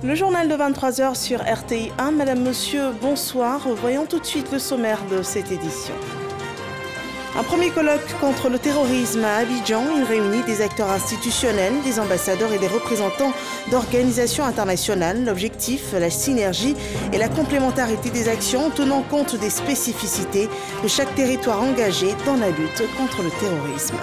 Le journal de 23 h sur RTI 1. Madame, monsieur, bonsoir. Voyons tout de suite le sommaire de cette édition. Un premier colloque contre le terrorisme à Abidjan. Il réunit des acteurs institutionnels, des ambassadeurs et des représentants d'organisations internationales. L'objectif, la synergie et la complémentarité des actions tenant compte des spécificités de chaque territoire engagé dans la lutte contre le terrorisme.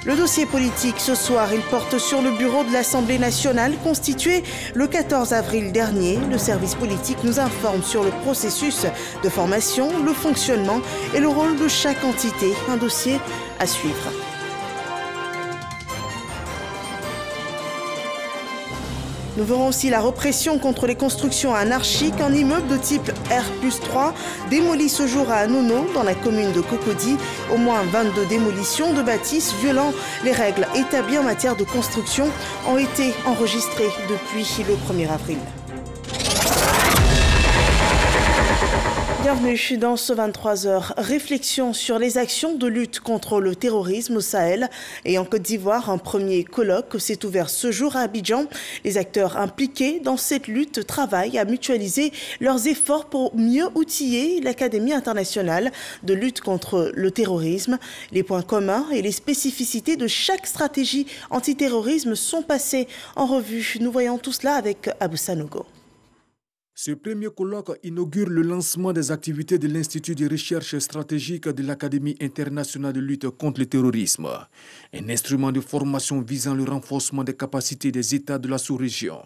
Le dossier politique ce soir, il porte sur le bureau de l'Assemblée nationale constitué le 14 avril dernier. Le service politique nous informe sur le processus de formation, le fonctionnement et le rôle de chaque entité. Un dossier à suivre. Nous verrons aussi la répression contre les constructions anarchiques. Un immeuble de type R+3 démoli ce jour à Anono, dans la commune de Cocody. Au moins 22 démolitions de bâtisses violant les règles établies en matière de construction ont été enregistrées depuis le 1er avril. Bienvenue dans ce 23 h. Réflexion sur les actions de lutte contre le terrorisme au Sahel et en Côte d'Ivoire. Un premier colloque s'est ouvert ce jour à Abidjan. Les acteurs impliqués dans cette lutte travaillent à mutualiser leurs efforts pour mieux outiller l'Académie internationale de lutte contre le terrorisme. Les points communs et les spécificités de chaque stratégie antiterrorisme sont passés en revue. Nous voyons tout cela avec Abou Sanogo. Ce premier colloque inaugure le lancement des activités de l'Institut de recherche stratégique de l'Académie internationale de lutte contre le terrorisme, un instrument de formation visant le renforcement des capacités des États de la sous-région,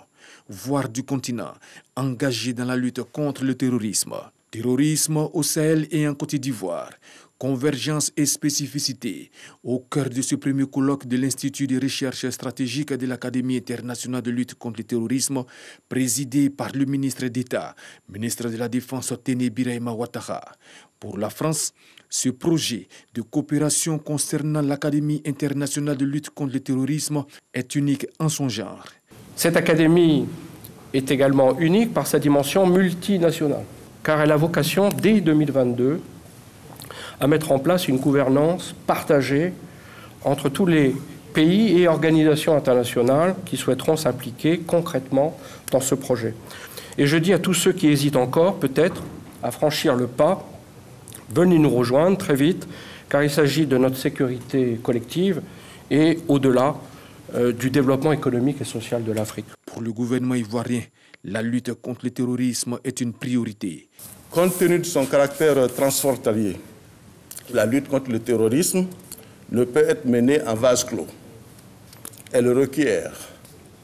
voire du continent, engagés dans la lutte contre le terrorisme. Terrorisme au Sahel et en Côte d'Ivoire. Convergence et spécificité au cœur de ce premier colloque de l'Institut de recherche stratégique de l'Académie internationale de lutte contre le terrorisme, présidé par le ministre d'État, ministre de la Défense Téné Birahima Ouattara. Pour la France, ce projet de coopération concernant l'Académie internationale de lutte contre le terrorisme est unique en son genre. Cette académie est également unique par sa dimension multinationale, car elle a vocation, dès 2022, à mettre en place une gouvernance partagée entre tous les pays et organisations internationales qui souhaiteront s'impliquer concrètement dans ce projet. Et je dis à tous ceux qui hésitent encore, peut-être, à franchir le pas, venez nous rejoindre très vite, car il s'agit de notre sécurité collective et, au-delà, du développement économique et social de l'Afrique. Pour le gouvernement ivoirien, la lutte contre le terrorisme est une priorité. Compte tenu de son caractère transfrontalier, la lutte contre le terrorisme ne peut être menée en vase clos. Elle requiert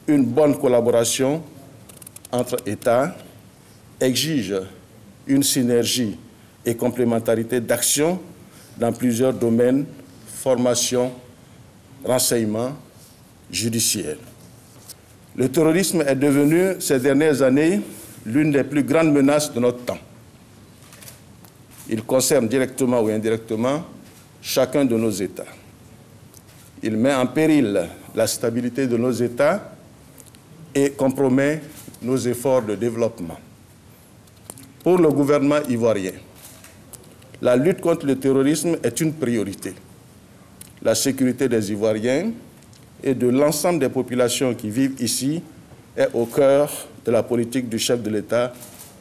une bonne collaboration entre États, exige une synergie et complémentarité d'action dans plusieurs domaines, formation, renseignement, judiciaire. Le terrorisme est devenu ces dernières années l'une des plus grandes menaces de notre temps. Il concerne directement ou indirectement chacun de nos États. Il met en péril la stabilité de nos États et compromet nos efforts de développement. Pour le gouvernement ivoirien, la lutte contre le terrorisme est une priorité. La sécurité des Ivoiriens et de l'ensemble des populations qui vivent ici est au cœur de la politique du chef de l'État,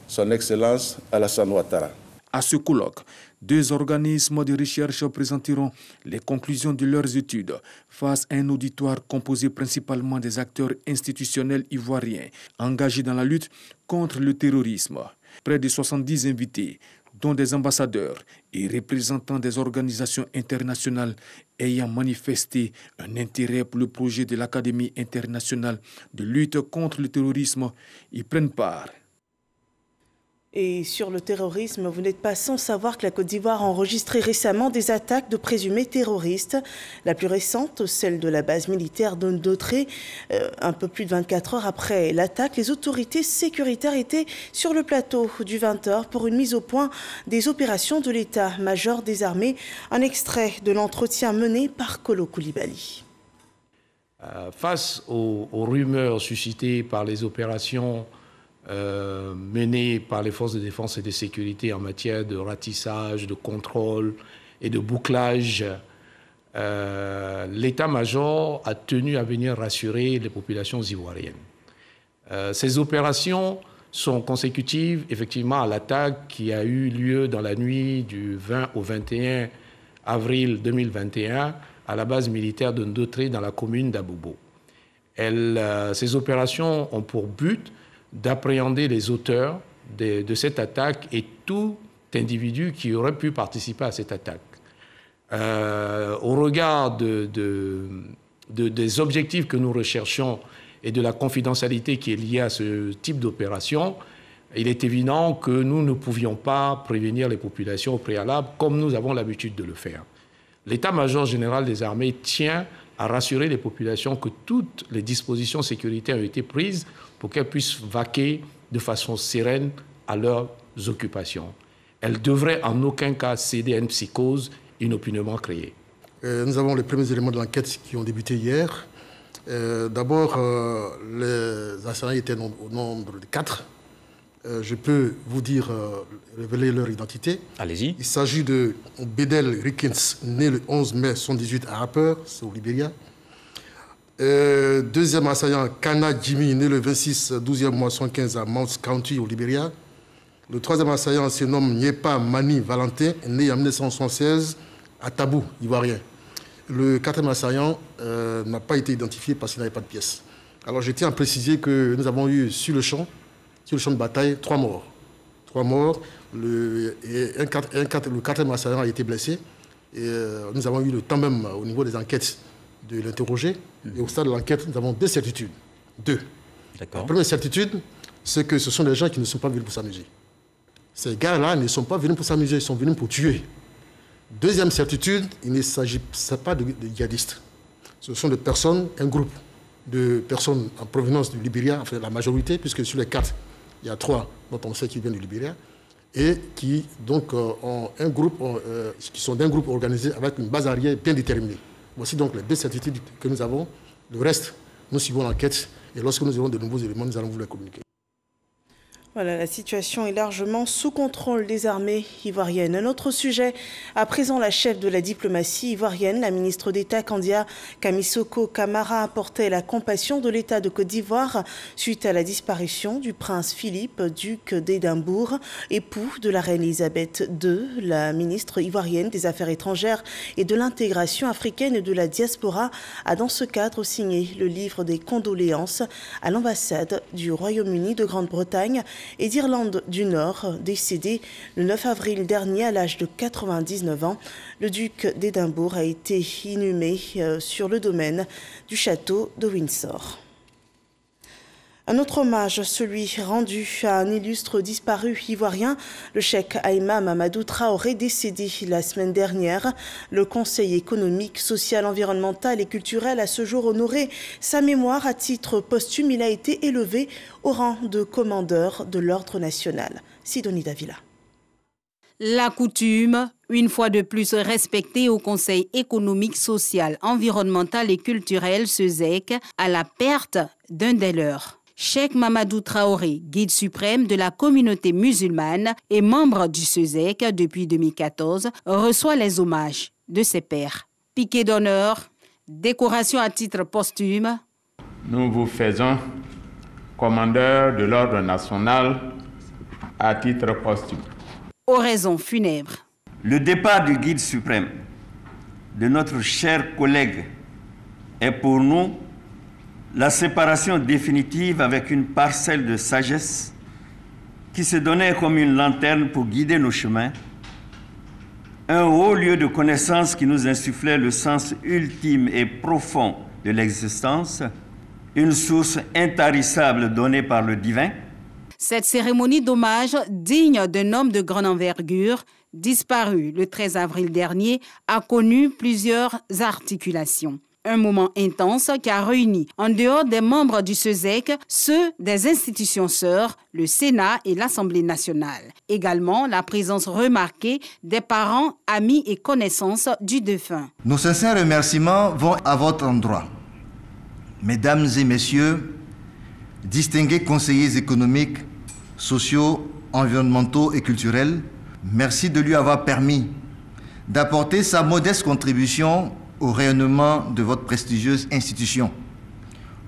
son Excellence Alassane Ouattara. À ce colloque, 2 organismes de recherche présenteront les conclusions de leurs études face à un auditoire composé principalement des acteurs institutionnels ivoiriens engagés dans la lutte contre le terrorisme. Près de 70 invités, dont des ambassadeurs et représentants des organisations internationales ayant manifesté un intérêt pour le projet de l'Académie internationale de lutte contre le terrorisme, y prennent part. Et sur le terrorisme, vous n'êtes pas sans savoir que la Côte d'Ivoire a enregistré récemment des attaques de présumés terroristes. La plus récente, celle de la base militaire de Ndotré, un peu plus de 24 heures après l'attaque, les autorités sécuritaires étaient sur le plateau du 20h pour une mise au point des opérations de l'état-major des armées. Un extrait de l'entretien mené par Kolo Koulibaly. Face aux rumeurs suscitées par les opérations menées par les forces de défense et de sécurité en matière de ratissage, de contrôle et de bouclage l'état-major a tenu à venir rassurer les populations ivoiriennes. Ces opérations sont consécutives effectivement à l'attaque qui a eu lieu dans la nuit du 20 au 21 avril 2021 à la base militaire de Ndotré dans la commune d'Abobo. Ces opérations ont pour but d'appréhender les auteurs de cette attaque et tout individu qui aurait pu participer à cette attaque. Au regard des objectifs que nous recherchons et de la confidentialité qui est liée à ce type d'opération, il est évident que nous ne pouvions pas prévenir les populations au préalable comme nous avons l'habitude de le faire. L'état-major général des armées tient à rassurer les populations que toutes les dispositions sécuritaires ont été prises pour qu'elles puissent vaquer de façon sereine à leurs occupations. Elles devraient en aucun cas céder à une psychose inopinément créée. Nous avons les premiers éléments de l'enquête qui ont débuté hier. D'abord, les assaillants étaient au nombre de 4. Je peux vous dire, révéler leur identité. Allez-y. Il s'agit de Bedel Rickens, né le 11 mai 1978 à Harper, c'est au Libéria. Deuxième assaillant, Kana Jimmy, né le 26 12e mois 1915 à Mount County, au Libéria. Le troisième assaillant se nomme Nyepa Mani Valentin, né en 1976 à Tabou, ivoirien. Le quatrième assaillant n'a pas été identifié parce qu'il n'avait pas de pièces. Alors je tiens à préciser que nous avons eu sur le champ de bataille 3 morts. 3 morts. Le quatrième assaillant a été blessé. Et nous avons eu le temps même au niveau des enquêtes de l'interroger. Et au stade de l'enquête, nous avons 2 certitudes. 2. La première certitude, c'est que ce sont des gens qui ne sont pas venus pour s'amuser. Ces gars-là ne sont pas venus pour s'amuser, ils sont venus pour tuer. Deuxième certitude, il ne s'agit pas de djihadistes. Ce sont des personnes, un groupe de personnes en provenance du Libéria, enfin la majorité, puisque sur les 4, il y a 3 dont on sait qu'ils viennent du Libéria, et qui donc ont un groupe, qui sont d'un groupe organisé avec une base arrière bien déterminée. Voici donc les 2 certitudes que nous avons. Le reste, nous suivons l'enquête, et lorsque nous aurons de nouveaux éléments, nous allons vous les communiquer. Voilà, la situation est largement sous contrôle des armées ivoiriennes. Un autre sujet, à présent la chef de la diplomatie ivoirienne, la ministre d'État Kandia Kamisoko Kamara, apportait la compassion de l'État de Côte d'Ivoire suite à la disparition du prince Philippe, duc d'Édimbourg, époux de la reine Elisabeth II. La ministre ivoirienne des Affaires étrangères et de l'intégration africaine et de la diaspora a dans ce cadre signé le livre des condoléances à l'ambassade du Royaume-Uni de Grande-Bretagne et d'Irlande du Nord, décédé le 9 avril dernier à l'âge de 99 ans. Le duc d'Édimbourg a été inhumé sur le domaine du château de Windsor. Un autre hommage, celui rendu à un illustre disparu ivoirien, le cheikh Aïma Mamadou Traoré, décédé la semaine dernière. Le Conseil économique, social, environnemental et culturel a ce jour honoré sa mémoire à titre posthume. Il a été élevé au rang de commandeur de l'Ordre national. Sidonie Davila. La coutume, une fois de plus respectée au Conseil économique, social, environnemental et culturel, CESEC, à la perte d'un des leurs. Cheikh Mamadou Traoré, guide suprême de la communauté musulmane et membre du CESEC depuis 2014, reçoit les hommages de ses pairs. Piquet d'honneur, décoration à titre posthume. Nous vous faisons commandeur de l'Ordre national à titre posthume. Oraison funèbre. Le départ du guide suprême de notre cher collègue est pour nous la séparation définitive avec une parcelle de sagesse qui se donnait comme une lanterne pour guider nos chemins, un haut lieu de connaissance qui nous insufflait le sens ultime et profond de l'existence, une source intarissable donnée par le divin. Cette cérémonie d'hommage digne d'un homme de grande envergure, disparu le 13 avril dernier, a connu plusieurs articulations. Un moment intense qui a réuni, en dehors des membres du CESEC, ceux des institutions sœurs, le Sénat et l'Assemblée nationale. Également, la présence remarquée des parents, amis et connaissances du défunt. Nos sincères remerciements vont à votre endroit. Mesdames et messieurs, distingués conseillers économiques, sociaux, environnementaux et culturels, merci de lui avoir permis d'apporter sa modeste contribution au rayonnement de votre prestigieuse institution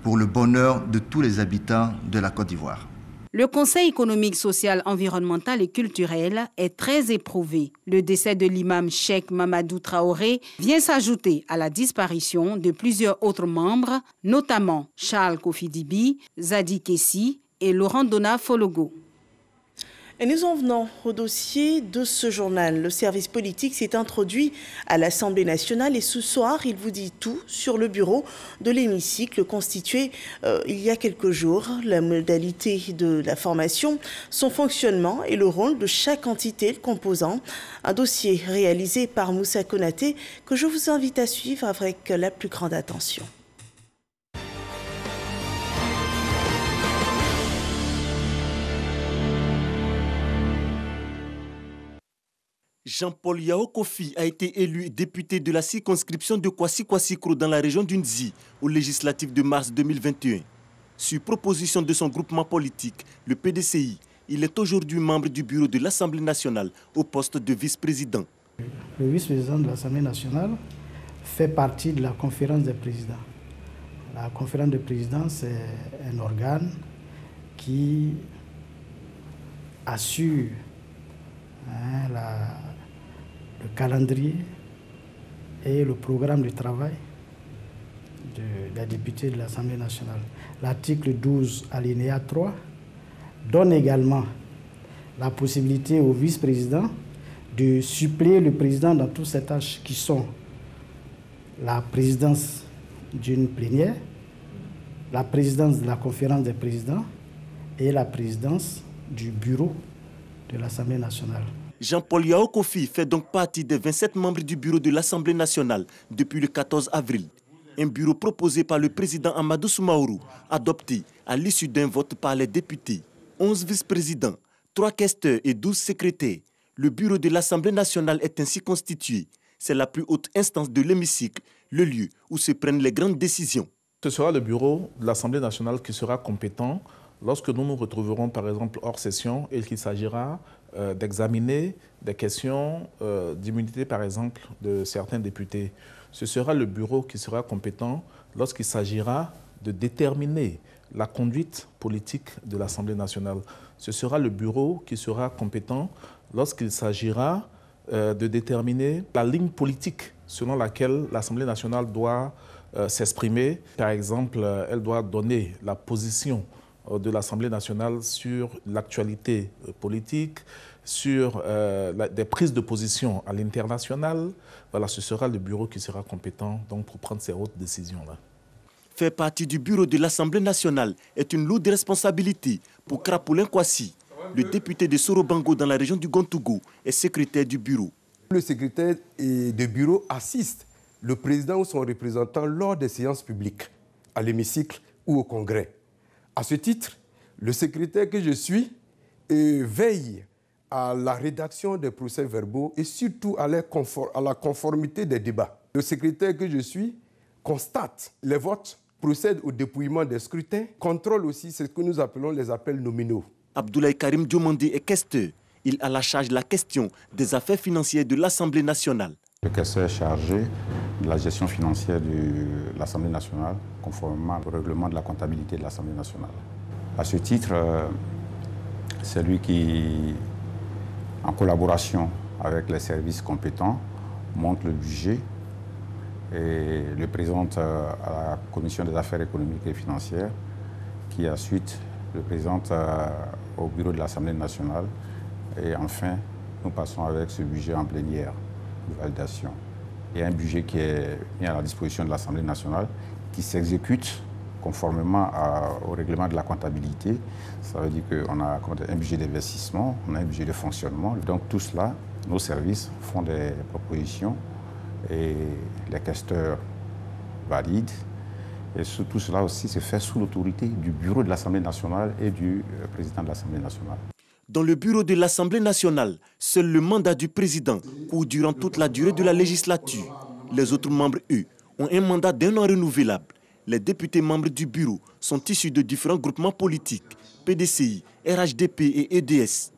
pour le bonheur de tous les habitants de la Côte d'Ivoire. Le Conseil économique, social, environnemental et culturel est très éprouvé. Le décès de l'imam Cheikh Mamadou Traoré vient s'ajouter à la disparition de plusieurs autres membres, notamment Charles Kofi Dibi, Zadi Kessi et Laurent Dona Fologo. Et nous en venons au dossier de ce journal. Le service politique s'est introduit à l'Assemblée nationale et ce soir, il vous dit tout sur le bureau de l'hémicycle constitué il y a quelques jours. La modalité de la formation, son fonctionnement et le rôle de chaque entité le composant. Un dossier réalisé par Moussa Konaté que je vous invite à suivre avec la plus grande attention. Jean-Paul Yao Kofi a été élu député de la circonscription de Kwasi-Kwasi-Kro dans la région d'Unzi aux législatives de mars 2021. Sur proposition de son groupement politique, le PDCI, il est aujourd'hui membre du bureau de l'Assemblée nationale au poste de vice-président. Le vice-président de l'Assemblée nationale fait partie de la conférence des présidents. La conférence des présidents, c'est un organe qui assure le calendrier et le programme de travail des députés de l'Assemblée nationale. L'article 12, alinéa 3, donne également la possibilité au vice-président de suppléer le président dans toutes ces tâches qui sont la présidence d'une plénière, la présidence de la conférence des présidents et la présidence du bureau de l'Assemblée nationale. Jean-Paul Yao Kofi fait donc partie des 27 membres du bureau de l'Assemblée nationale depuis le 14 avril. Un bureau proposé par le président Amadou Soumaoro, adopté à l'issue d'un vote par les députés. 11 vice-présidents, 3 questeurs et 12 secrétaires. Le bureau de l'Assemblée nationale est ainsi constitué. C'est la plus haute instance de l'hémicycle, le lieu où se prennent les grandes décisions. Ce sera le bureau de l'Assemblée nationale qui sera compétent lorsque nous nous retrouverons par exemple hors session et qu'il s'agira d'examiner des questions d'immunité par exemple de certains députés. Ce sera le bureau qui sera compétent lorsqu'il s'agira de déterminer la conduite politique de l'Assemblée nationale. Ce sera le bureau qui sera compétent lorsqu'il s'agira de déterminer la ligne politique selon laquelle l'Assemblée nationale doit s'exprimer. Par exemple, elle doit donner la position de l'Assemblée nationale sur l'actualité politique, sur des prises de position à l'international. Voilà, ce sera le bureau qui sera compétent donc, pour prendre ces hautes décisions-là. Faire partie du bureau de l'Assemblée nationale est une lourde responsabilité pour Krapoulin Kwasi. Le député de Sorobango dans la région du Gontougou est secrétaire du bureau. Le secrétaire de bureau assiste le président ou son représentant lors des séances publiques, à l'hémicycle ou au congrès. À ce titre, le secrétaire que je suis veille à la rédaction des procès-verbaux et surtout à la conformité des débats. Le secrétaire que je suis constate les votes, procède au dépouillement des scrutins, contrôle aussi ce que nous appelons les appels nominaux. Abdoulaye Karim Diomandé est questeur. Il a la charge de la question des affaires financières de l'Assemblée nationale. Le questeur est chargé de la gestion financière de l'Assemblée nationale, conformément au règlement de la comptabilité de l'Assemblée nationale. À ce titre, c'est lui qui, en collaboration avec les services compétents, monte le budget et le présente à la Commission des affaires économiques et financières, qui ensuite le présente au bureau de l'Assemblée nationale. Et enfin, nous passons avec ce budget en plénière de validation. Il y a un budget qui est mis à la disposition de l'Assemblée nationale qui s'exécute conformément au règlement de la comptabilité. Ça veut dire qu'on a un budget d'investissement, on a un budget de fonctionnement. Donc tout cela, nos services font des propositions et les questeurs valident. Et tout cela aussi se fait sous l'autorité du bureau de l'Assemblée nationale et du président de l'Assemblée nationale. Dans le bureau de l'Assemblée nationale, seul le mandat du président court durant toute la durée de la législature. Les autres membres, eux, ont un mandat d'1 an renouvelable. Les députés membres du bureau sont issus de différents groupements politiques, PDCI, RHDP et EDS.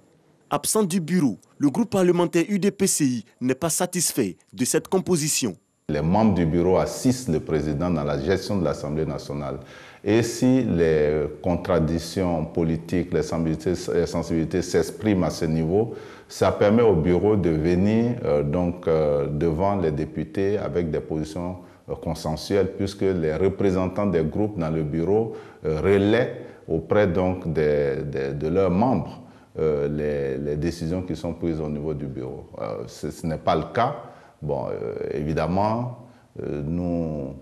Absent du bureau, le groupe parlementaire UDPCI n'est pas satisfait de cette composition. Les membres du bureau assistent le président dans la gestion de l'Assemblée nationale. Et si les contradictions politiques, les sensibilités s'expriment à ce niveau, ça permet au bureau de venir devant les députés avec des positions consensuelles, puisque les représentants des groupes dans le bureau relaient auprès de leurs membres les décisions qui sont prises au niveau du bureau. Ce n'est pas le cas. Bon, évidemment, nous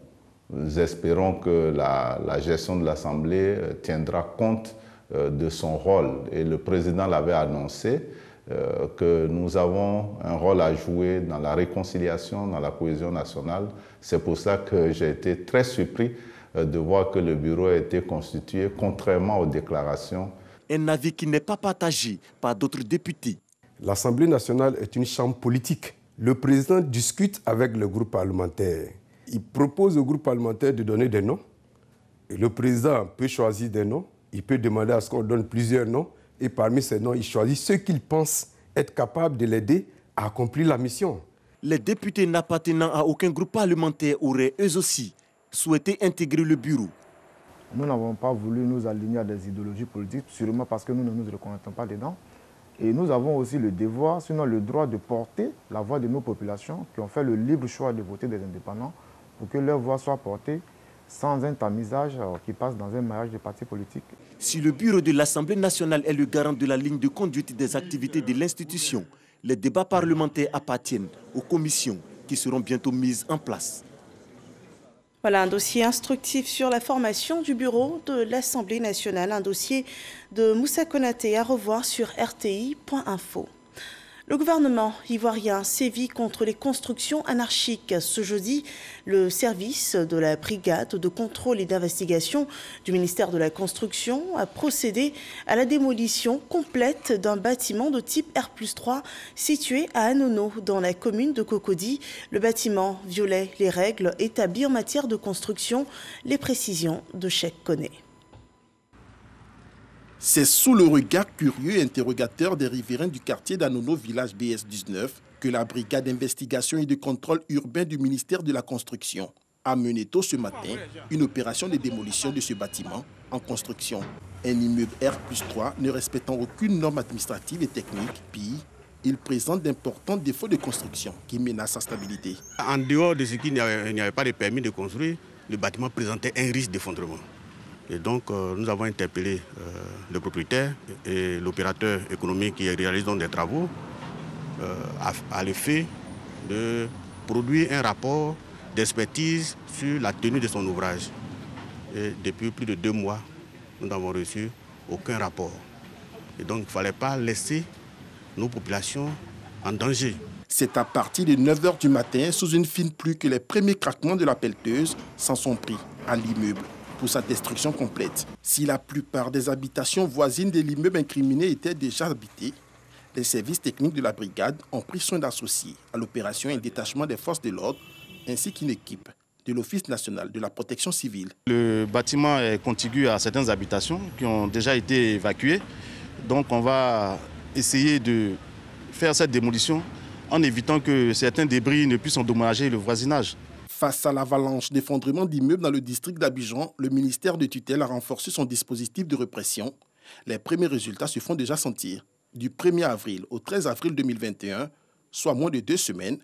espérons que la gestion de l'Assemblée tiendra compte de son rôle. Et le président l'avait annoncé, que nous avons un rôle à jouer dans la réconciliation, dans la cohésion nationale. C'est pour ça que j'ai été très surpris de voir que le bureau a été constitué contrairement aux déclarations. Un avis qui n'est pas partagé par d'autres députés. L'Assemblée nationale est une chambre politique. Le président discute avec le groupe parlementaire. Il propose au groupe parlementaire de donner des noms. Et le président peut choisir des noms. Il peut demander à ce qu'on donne plusieurs noms. Et parmi ces noms, il choisit ceux qu'il pense être capables de l'aider à accomplir la mission. Les députés n'appartenant à aucun groupe parlementaire auraient eux aussi souhaité intégrer le bureau. Nous n'avons pas voulu nous aligner à des idéologies politiques, sûrement parce que nous ne nous reconnaissons pas dedans. Et nous avons aussi le devoir, sinon le droit de porter la voix de nos populations qui ont fait le libre choix de voter des indépendants pour que leur voix soit portée sans un tamisage qui passe dans un mariage de partis politiques. Si le bureau de l'Assemblée nationale est le garant de la ligne de conduite des activités de l'institution, les débats parlementaires appartiennent aux commissions qui seront bientôt mises en place. Voilà un dossier instructif sur la formation du bureau de l'Assemblée nationale, un dossier de Moussa Konaté à revoir sur rti.info. Le gouvernement ivoirien sévit contre les constructions anarchiques. Ce jeudi, le service de la brigade de contrôle et d'investigation du ministère de la Construction a procédé à la démolition complète d'un bâtiment de type R+3 situé à Anono, dans la commune de Cocody. Le bâtiment violait les règles établies en matière de construction. Les précisions de Cheikh Koné. C'est sous le regard curieux et interrogateur des riverains du quartier d'Anono, village BS19, que la brigade d'investigation et de contrôle urbain du ministère de la Construction a mené tôt ce matin une opération de démolition de ce bâtiment en construction. Un immeuble R+3 ne respectant aucune norme administrative et technique, puis il présente d'importants défauts de construction qui menacent sa stabilité. En dehors de ce qu'il n'y avait pas de permis de construire, le bâtiment présentait un risque d'effondrement. Et donc, nous avons interpellé le propriétaire et l'opérateur économique qui réalise donc des travaux à l'effet de produire un rapport d'expertise sur la tenue de son ouvrage. Et depuis plus de 2 mois, nous n'avons reçu aucun rapport. Et donc, il ne fallait pas laisser nos populations en danger. C'est à partir de 9 h du matin, sous une fine pluie, que les premiers craquements de la pelleteuse s'en sont pris à l'immeuble pour sa destruction complète. Si la plupart des habitations voisines de l'immeuble incriminé étaient déjà habitées, les services techniques de la brigade ont pris soin d'associer à l'opération un détachement des forces de l'ordre ainsi qu'une équipe de l'Office national de la protection civile. Le bâtiment est contigu à certaines habitations qui ont déjà été évacuées. Donc on va essayer de faire cette démolition en évitant que certains débris ne puissent endommager le voisinage. Face à l'avalanche d'effondrement d'immeubles dans le district d'Abidjan, le ministère de tutelle a renforcé son dispositif de répression. Les premiers résultats se font déjà sentir. Du 1er avril au 13 avril 2021, soit moins de 2 semaines,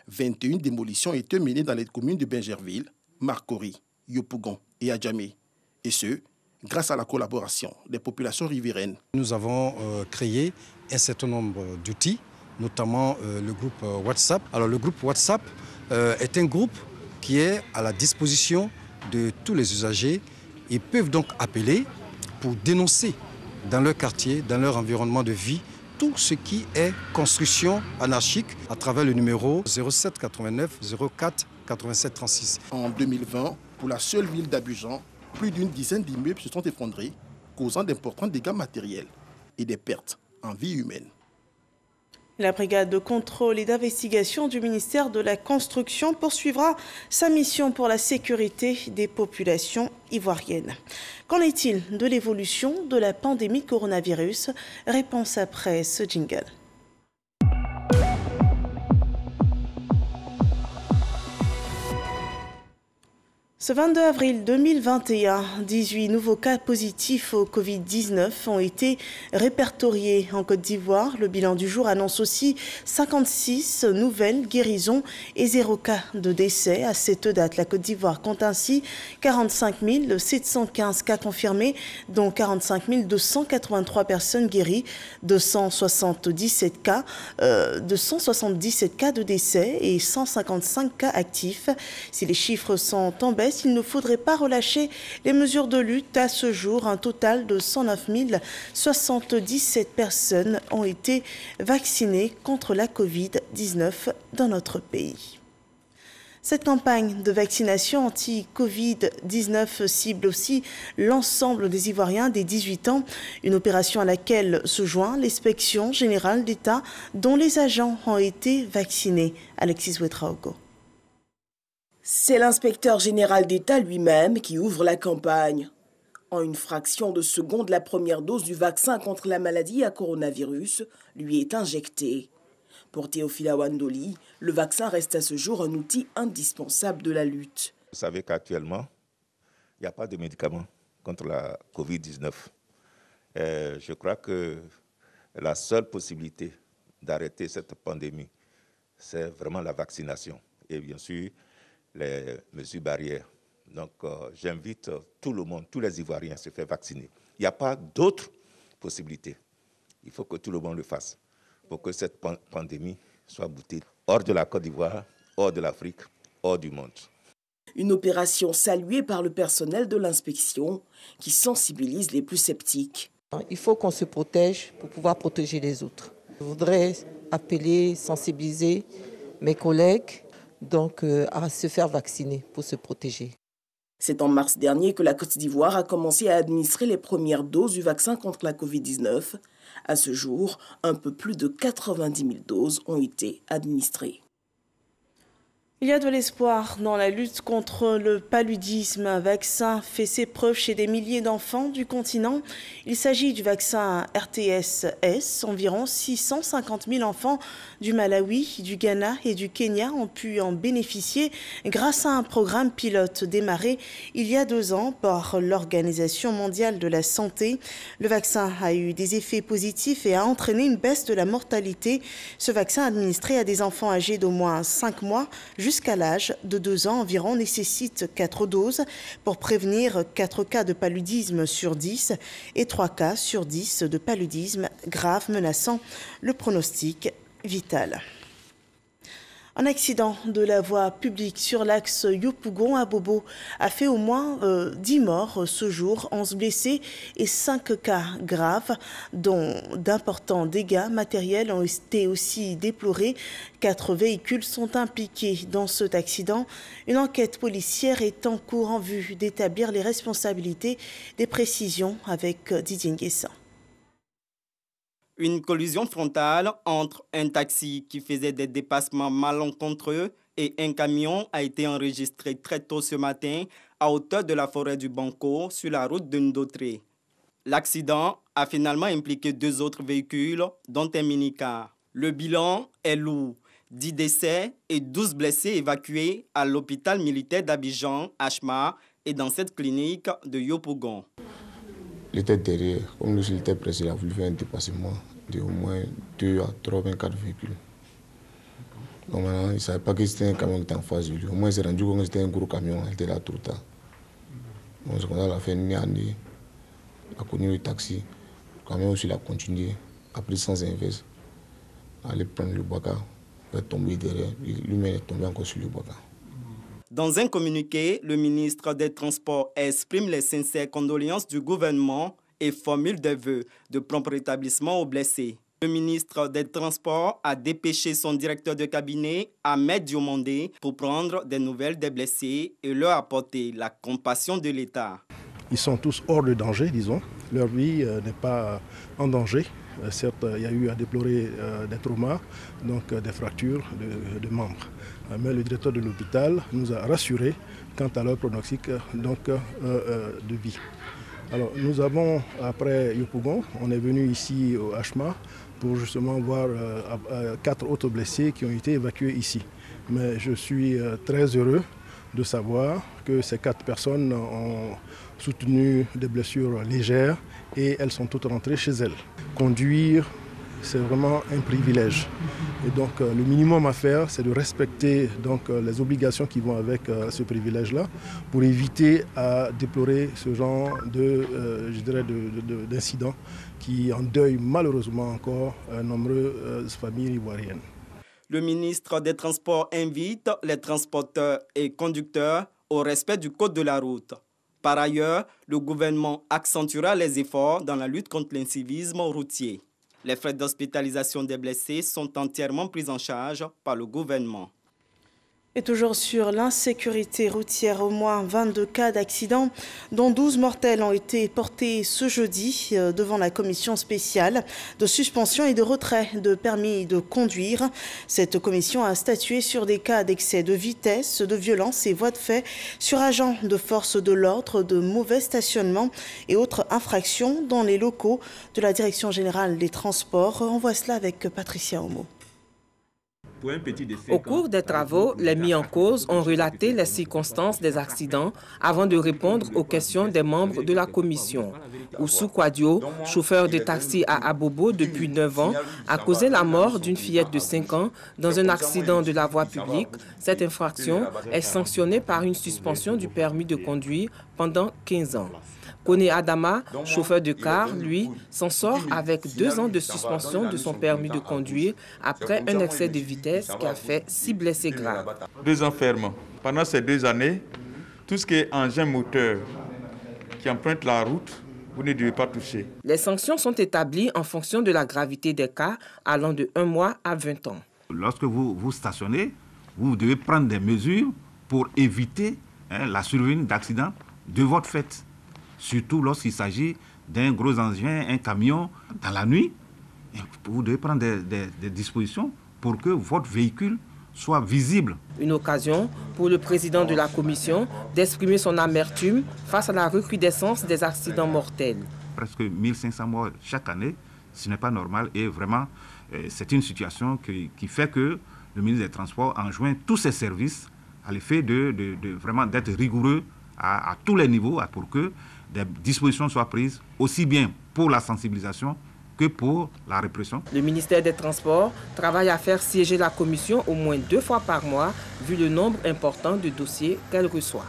21 démolitions étaient menées dans les communes de Bingerville, Marcory, Yopougon et Adjamé. Et ce, grâce à la collaboration des populations riveraines. Nous avons créé un certain nombre d'outils, notamment le groupe WhatsApp. Alors le groupe WhatsApp est un groupe qui est à la disposition de tous les usagers. Ils peuvent donc appeler pour dénoncer dans leur quartier, dans leur environnement de vie, tout ce qui est construction anarchique à travers le numéro 07 89 04 87 36. En 2020, pour la seule ville d'Abidjan, plus d'une dizaine d'immeubles se sont effondrés, causant d'importants dégâts matériels et des pertes en vie humaine. La brigade de contrôle et d'investigation du ministère de la Construction poursuivra sa mission pour la sécurité des populations ivoiriennes. Qu'en est-il de l'évolution de la pandémie coronavirus? Réponse après ce jingle. Ce 22 avril 2021, 18 nouveaux cas positifs au Covid-19 ont été répertoriés en Côte d'Ivoire. Le bilan du jour annonce aussi 56 nouvelles guérisons et 0 cas de décès. À cette date, la Côte d'Ivoire compte ainsi 45 715 cas confirmés, dont 45 283 personnes guéries, 277 cas de décès et 155 cas actifs. Si les chiffres sont en baisse, il ne faudrait pas relâcher les mesures de lutte. À ce jour, un total de 109 077 personnes ont été vaccinées contre la Covid-19 dans notre pays. Cette campagne de vaccination anti-Covid-19 cible aussi l'ensemble des Ivoiriens des 18 ans, une opération à laquelle se joint l'inspection générale d'État dont les agents ont été vaccinés. Alexis Ouetraogo. C'est l'inspecteur général d'État lui-même qui ouvre la campagne. En une fraction de seconde, la première dose du vaccin contre la maladie à coronavirus lui est injectée. Pour Théophile Awandoli, le vaccin reste à ce jour un outil indispensable de la lutte. Vous savez qu'actuellement, il n'y a pas de médicament contre la Covid-19. Je crois que la seule possibilité d'arrêter cette pandémie, c'est vraiment la vaccination. Et bien sûr, les mesures barrières. Donc, j'invite tout le monde, tous les Ivoiriens à se faire vacciner. Il n'y a pas d'autre possibilité. Il faut que tout le monde le fasse pour que cette pandémie soit boutée hors de la Côte d'Ivoire, hors de l'Afrique, hors du monde. Une opération saluée par le personnel de l'inspection qui sensibilise les plus sceptiques. Il faut qu'on se protège pour pouvoir protéger les autres. Je voudrais appeler, sensibiliser mes collègues à se faire vacciner pour se protéger. C'est en mars dernier que la Côte d'Ivoire a commencé à administrer les premières doses du vaccin contre la Covid-19. À ce jour, un peu plus de 90 000 doses ont été administrées. Il y a de l'espoir dans la lutte contre le paludisme. Un vaccin fait ses preuves chez des milliers d'enfants du continent. Il s'agit du vaccin RTS-S. Environ 650 000 enfants du Malawi, du Ghana et du Kenya ont pu en bénéficier grâce à un programme pilote démarré il y a 2 ans par l'Organisation mondiale de la santé. Le vaccin a eu des effets positifs et a entraîné une baisse de la mortalité. Ce vaccin administré à des enfants âgés d'au moins 5 mois jusqu'à l'âge de 2 ans environ nécessite 4 doses pour prévenir 4 cas de paludisme sur 10 et 3 cas sur 10 de paludisme grave menaçant le pronostic vital. Un accident de la voie publique sur l'axe Yopougon à Bobo a fait au moins 10 morts ce jour, 11 blessés et 5 cas graves, dont d'importants dégâts matériels ont été aussi déplorés. 4 véhicules sont impliqués dans cet accident. Une enquête policière est en cours en vue d'établir les responsabilités. Des précisions avec Didier Nguessan. Une collision frontale entre un taxi qui faisait des dépassements malencontreux et un camion a été enregistrée très tôt ce matin à hauteur de la forêt du Banco sur la route de Ndotré. L'accident a finalement impliqué 2 autres véhicules, dont un minicar. Le bilan est lourd. 10 décès et 12 blessés évacués à l'hôpital militaire d'Abidjan, Achma, et dans cette clinique de Yopougon. Il était derrière, comme le était pressé, il a voulu faire un dépassement de au moins 2 à 3, 24 véhicules. Donc maintenant, il ne savait pas que c'était un camion qui était en face de lui. Au moins, il s'est rendu compte que c'était un gros camion, il était là tout le temps. Donc c'est comme ça qu'il a fait une année, il a connu le taxi. Le camion aussi, il a continué, a pris sens inverse, aller prendre le Baka, il est tombé derrière, lui-même est tombé encore sur le Baka. Dans un communiqué, le ministre des Transports exprime les sincères condoléances du gouvernement et formule des vœux de prompt rétablissement aux blessés. Le ministre des Transports a dépêché son directeur de cabinet, Ahmed Diomandé, pour prendre des nouvelles des blessés et leur apporter la compassion de l'État. Ils sont tous hors de danger, disons. Leur vie n'est pas en danger. Certes, il y a eu à déplorer des traumas, donc des fractures de membres. Mais le directeur de l'hôpital nous a rassurés quant à leur pronostic de vie. Alors, nous avons, après Yopougon, on est venu ici au Achma pour justement voir 4 autres blessés qui ont été évacués ici. Mais je suis très heureux de savoir que ces 4 personnes ont soutenu des blessures légères et elles sont toutes rentrées chez elles. Conduire, c'est vraiment un privilège. Et donc le minimum à faire, c'est de respecter donc, les obligations qui vont avec ce privilège-là pour éviter à déplorer ce genre d'incidents qui endeuillent malheureusement encore nombreuses familles ivoiriennes. Le ministre des Transports invite les transporteurs et conducteurs au respect du code de la route. Par ailleurs, le gouvernement accentuera les efforts dans la lutte contre l'incivisme routier. Les frais d'hospitalisation des blessés sont entièrement pris en charge par le gouvernement. Et toujours sur l'insécurité routière, au moins 22 cas d'accidents, dont 12 mortels ont été portés ce jeudi devant la commission spéciale de suspension et de retrait de permis de conduire. Cette commission a statué sur des cas d'excès de vitesse, de violence et voies de fait sur agents de force de l'ordre, de mauvais stationnement et autres infractions dans les locaux de la Direction générale des transports. On voit cela avec Patricia Homo. Au cours des travaux, les mis en cause ont relaté les circonstances des accidents avant de répondre aux questions des membres de la commission. Oussou Kwadio, chauffeur de taxi à Abobo depuis 9 ans, a causé la mort d'une fillette de 5 ans dans un accident de la voie publique. Cette infraction est sanctionnée par une suspension du permis de conduire pendant 15 ans. Kone Adama, chauffeur de car, lui, s'en sort avec 2 ans de suspension de son permis de conduire après un excès de vitesse qui a fait 6 blessés graves. 2 ans ferme. Pendant ces 2 années, tout ce qui est engin moteur qui emprunte la route, vous ne devez pas toucher. Les sanctions sont établies en fonction de la gravité des cas, allant de 1 mois à 20 ans. Lorsque vous stationnez, vous devez prendre des mesures pour éviter la survenue d'accidents de votre fait. Surtout lorsqu'il s'agit d'un gros engin, un camion, dans la nuit. Vous devez prendre des dispositions pour que votre véhicule soit visible. Une occasion pour le président de la commission d'exprimer son amertume face à la recrudescence des accidents mortels. Presque 1500 morts chaque année, ce n'est pas normal et vraiment, c'est une situation qui fait que le ministre des Transports enjoint tous ses services à l'effet de vraiment d'être rigoureux à tous les niveaux pour que des dispositions soient prises aussi bien pour la sensibilisation que pour la répression. Le ministère des Transports travaille à faire siéger la commission au moins 2 fois par mois, vu le nombre important de dossiers qu'elle reçoit.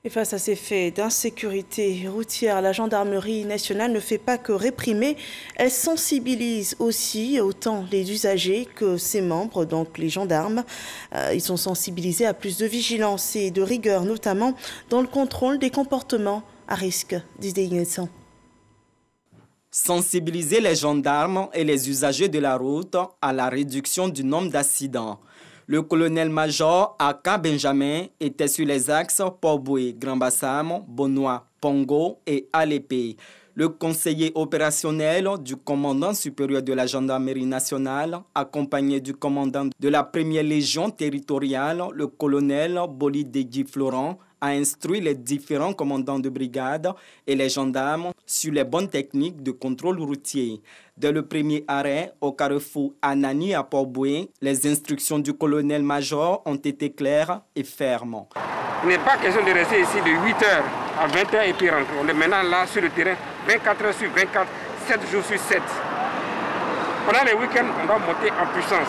Et face à ces faits d'insécurité routière, la gendarmerie nationale ne fait pas que réprimer, elle sensibilise aussi autant les usagers que ses membres, donc les gendarmes. Ils sont sensibilisés à plus de vigilance et de rigueur, notamment dans le contrôle des comportements à risque, disait Ignace. Sensibiliser les gendarmes et les usagers de la route à la réduction du nombre d'accidents. Le colonel-major Aka Benjamin était sur les axes Port-Boué, Grand-Bassam, Bonois, Pongo et Alépé. Le conseiller opérationnel du commandant supérieur de la gendarmerie nationale, accompagné du commandant de la première légion territoriale, le colonel Bolidegui Florent, a instruit les différents commandants de brigade et les gendarmes sur les bonnes techniques de contrôle routier. Dès le premier arrêt au carrefour Anani à Port-Boué, les instructions du colonel-major ont été claires et fermes. Il n'est pas question de rester ici de 8h à 20h et puis rentrer. On est maintenant là sur le terrain 24 heures sur 24, 7 jours sur 7. Pendant les week-ends, on doit monter en puissance.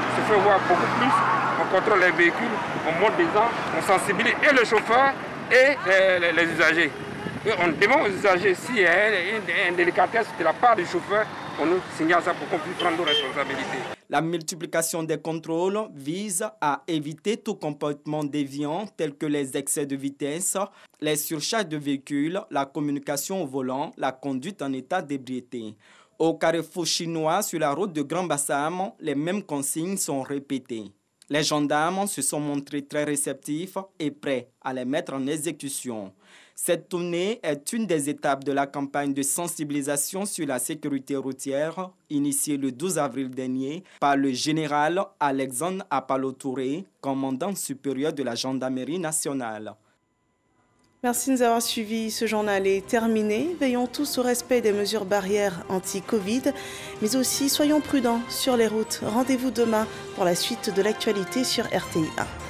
Il se fait voir beaucoup plus. On contrôle les véhicules, on monte dedans, on sensibilise et le chauffeur et les usagers. Et on demande aux usagers s'il y a une délicatesse de la part du chauffeur, on nous signale ça pour qu'on puisse prendre nos responsabilités. La multiplication des contrôles vise à éviter tout comportement déviant tel que les excès de vitesse, les surcharges de véhicules, la communication au volant, la conduite en état d'ébriété. Au carrefour chinois sur la route de Grand-Bassam, les mêmes consignes sont répétées. Les gendarmes se sont montrés très réceptifs et prêts à les mettre en exécution. Cette tournée est une des étapes de la campagne de sensibilisation sur la sécurité routière initiée le 12 avril dernier par le général Alexandre Apalo-Touré, commandant supérieur de la gendarmerie nationale. Merci de nous avoir suivis. Ce journal est terminé. Veillons tous au respect des mesures barrières anti-Covid, mais aussi soyons prudents sur les routes. Rendez-vous demain pour la suite de l'actualité sur RTI 1.